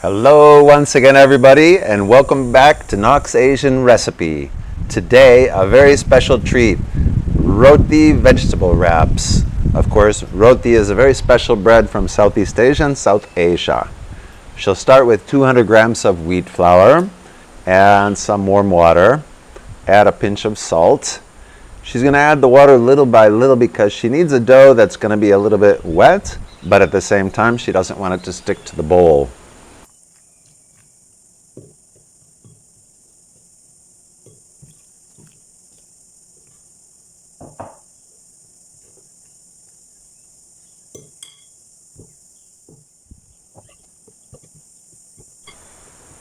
Hello once again everybody, and welcome back to Knox Asian Recipe. Today a very special treat, roti vegetable wraps. Of course, roti is a very special bread from Southeast Asia and South Asia. She'll start with 200 grams of wheat flour and some warm water. Add a pinch of salt. She's going to add the water little by little because she needs a dough that's going to be a little bit wet, but at the same time she doesn't want it to stick to the bowl.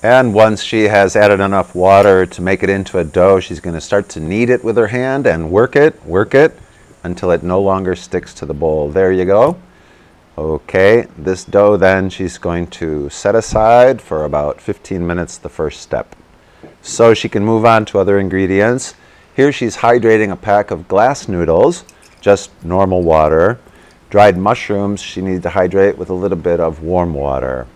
And once she has added enough water to make it into a dough, she's going to start to knead it with her hand and work it until it no longer sticks to the bowl. There you go. Okay, this dough then she's going to set aside for about 15 minutes, the first step. So she can move on to other ingredients. Here she's hydrating a pack of glass noodles, just normal water. Dried mushrooms she needs to hydrate with a little bit of warm water.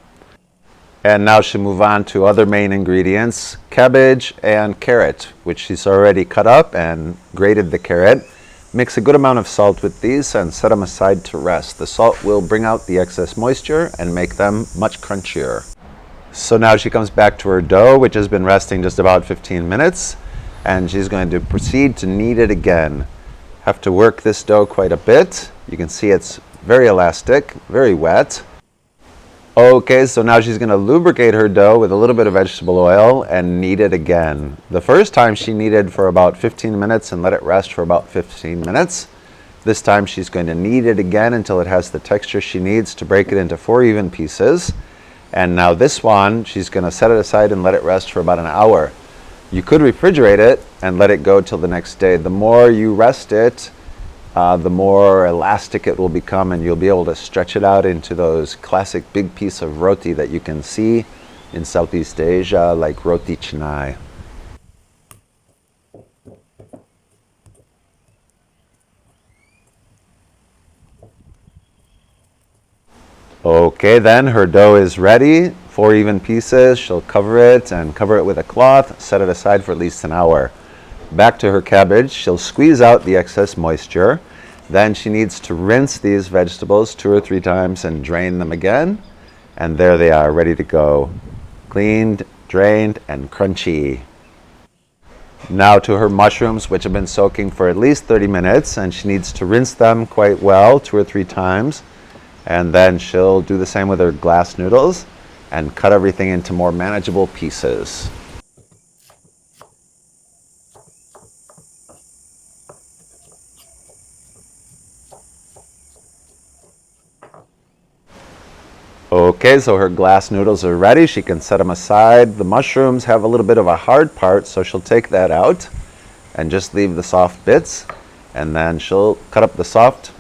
And now she'll move on to other main ingredients, cabbage and carrot, which she's already cut up and grated the carrot. Mix a good amount of salt with these and set them aside to rest. The salt will bring out the excess moisture and make them much crunchier. So now she comes back to her dough, which has been resting just about 15 minutes, and she's going to proceed to knead it again. Have to work this dough quite a bit. You can see it's very elastic, very wet. Okay, so now she's going to lubricate her dough with a little bit of vegetable oil and knead it again. The first time she kneaded for about 15 minutes and let it rest for about 15 minutes. This time she's going to knead it again until it has the texture she needs to break it into 4 even pieces. And now this one, she's going to set it aside and let it rest for about an hour. You could refrigerate it and let it go till the next day. The more you rest it, the more elastic it will become, and you'll be able to stretch it out into those classic big piece of roti that you can see in Southeast Asia, like roti canai. Okay, then her dough is ready. 4 even pieces. She'll cover it with a cloth, set it aside for at least an hour. Back to her cabbage, she'll squeeze out the excess moisture. Then she needs to rinse these vegetables 2 or 3 times and drain them again. And there they are, ready to go. Cleaned, drained, and crunchy. Now to her mushrooms, which have been soaking for at least 30 minutes, and she needs to rinse them quite well 2 or 3 times. And then she'll do the same with her glass noodles and cut everything into more manageable pieces. Okay, so her glass noodles are ready. She can set them aside. The mushrooms have a little bit of a hard part, so she'll take that out and just leave the soft bits. And then she'll cut up the soft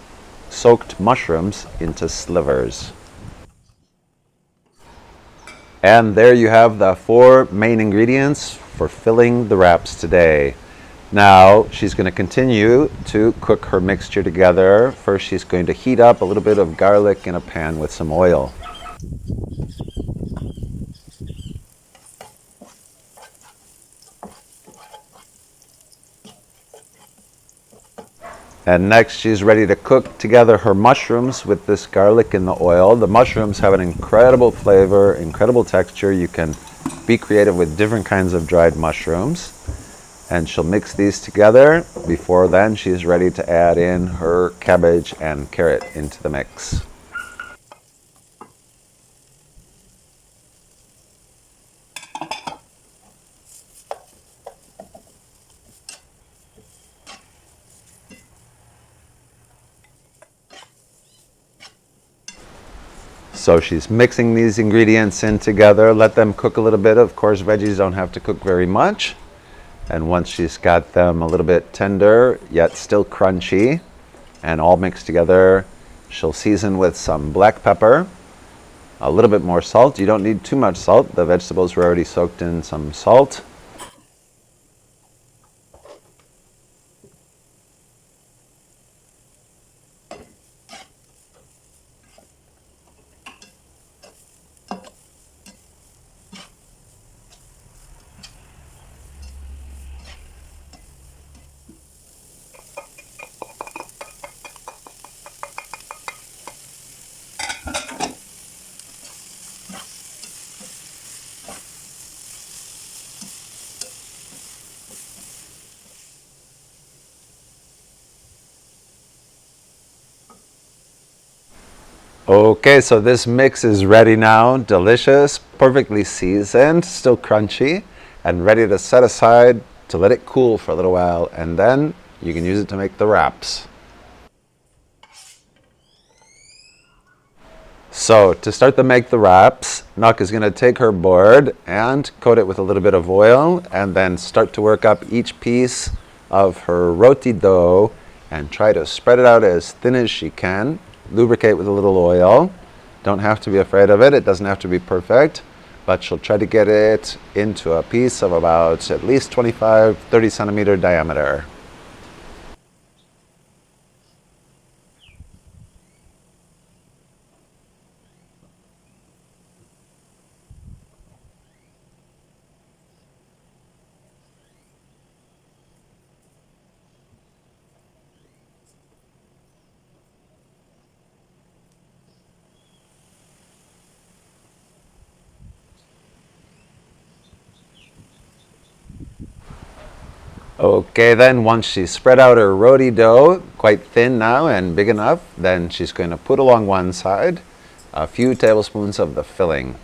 soaked mushrooms into slivers. And there you have the 4 main ingredients for filling the wraps today. Now she's going to continue to cook her mixture together. First she's going to heat up a little bit of garlic in a pan with some oil. And next she's ready to cook together her mushrooms with this garlic in the oil. The mushrooms have an incredible flavor, incredible texture. You can be creative with different kinds of dried mushrooms. And she'll mix these together. Before then, she's ready to add in her cabbage and carrot into the mix. So she's mixing these ingredients in together. Let them cook a little bit. Of course, veggies don't have to cook very much. And once she's got them a little bit tender, yet still crunchy, and all mixed together, she'll season with some black pepper, a little bit more salt. You don't need too much salt. The vegetables were already soaked in some salt. Okay, so this mix is ready now. Delicious, perfectly seasoned, still crunchy, and ready to set aside to let it cool for a little while, and then you can use it to make the wraps. So to start to make the wraps, Nuk is going to take her board and coat it with a little bit of oil and then start to work up each piece of her roti dough and try to spread it out as thin as she can. Lubricate with a little oil. Don't have to be afraid of it. It doesn't have to be perfect, but she'll try to get it into a piece of about at least 25-30 centimeter diameter. Okay, then once she's spread out her roti dough, quite thin now and big enough, then she's going to put along one side a few tablespoons of the filling.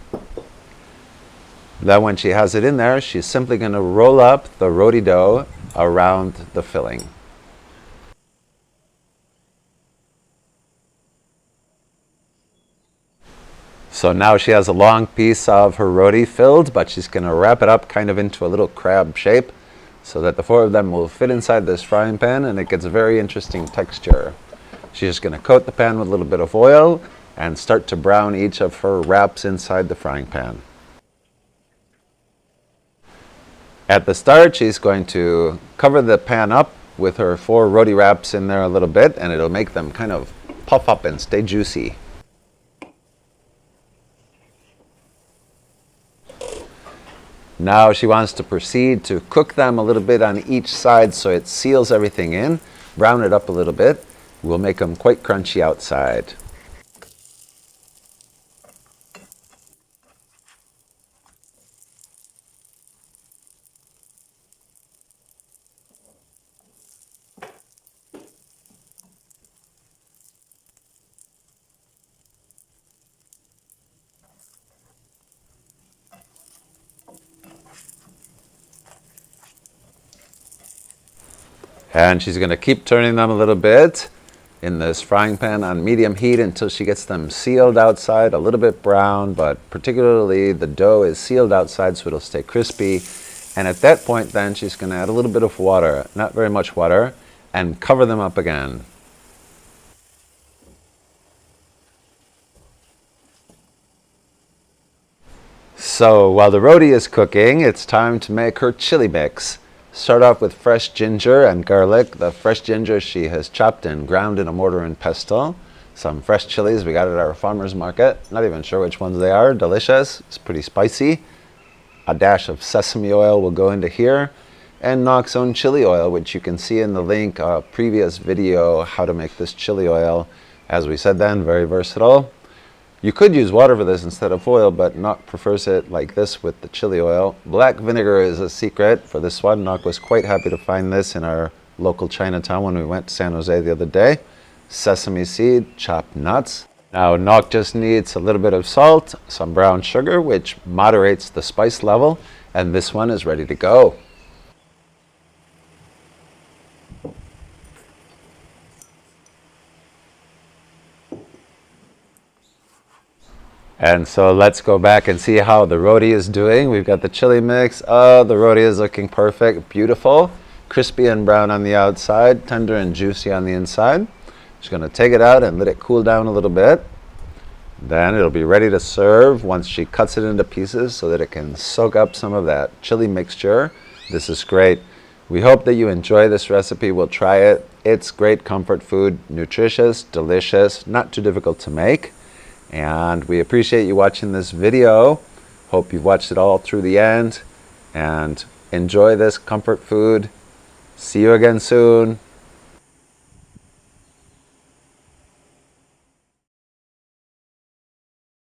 Then when she has it in there, she's simply going to roll up the roti dough around the filling. So now she has a long piece of her roti filled, but she's going to wrap it up kind of into a little crab shape so that the four of them will fit inside this frying pan and it gets a very interesting texture. She's just going to coat the pan with a little bit of oil and start to brown each of her wraps inside the frying pan. At the start, she's going to cover the pan up with her 4 roti wraps in there a little bit, and it'll make them kind of puff up and stay juicy. Now she wants to proceed to cook them a little bit on each side so it seals everything in. Brown it up a little bit. We'll make them quite crunchy outside. And she's going to keep turning them a little bit in this frying pan on medium heat until she gets them sealed outside, a little bit brown, but particularly the dough is sealed outside so it'll stay crispy. And at that point then she's going to add a little bit of water, not very much water, and cover them up again. So while the roti is cooking, it's time to make her chili mix. Start off with fresh ginger and garlic. The fresh ginger she has chopped and ground in a mortar and pestle. Some fresh chilies we got at our farmer's market. Not even sure which ones they are. Delicious. It's pretty spicy. A dash of sesame oil will go into here. And Nok's own chili oil, which you can see in the link, a previous video, how to make this chili oil. As we said then, very versatile. You could use water for this instead of oil, but Nok prefers it like this with the chili oil. Black vinegar is a secret for this one. Nok was quite happy to find this in our local Chinatown when we went to San Jose the other day. Sesame seed, chopped nuts. Now Nok just needs a little bit of salt, some brown sugar, which moderates the spice level, and this one is ready to go. And so let's go back and see how the roti is doing. We've got the chili mix. Oh, the roti is looking perfect, beautiful. Crispy and brown on the outside, tender and juicy on the inside. Just going to take it out and let it cool down a little bit. Then it'll be ready to serve once she cuts it into pieces so that it can soak up some of that chili mixture. This is great. We hope that you enjoy this recipe. We'll try it. It's great comfort food, nutritious, delicious, not too difficult to make. And we appreciate you watching this video. Hope you've watched it all through the end. And enjoy this comfort food. See you again soon.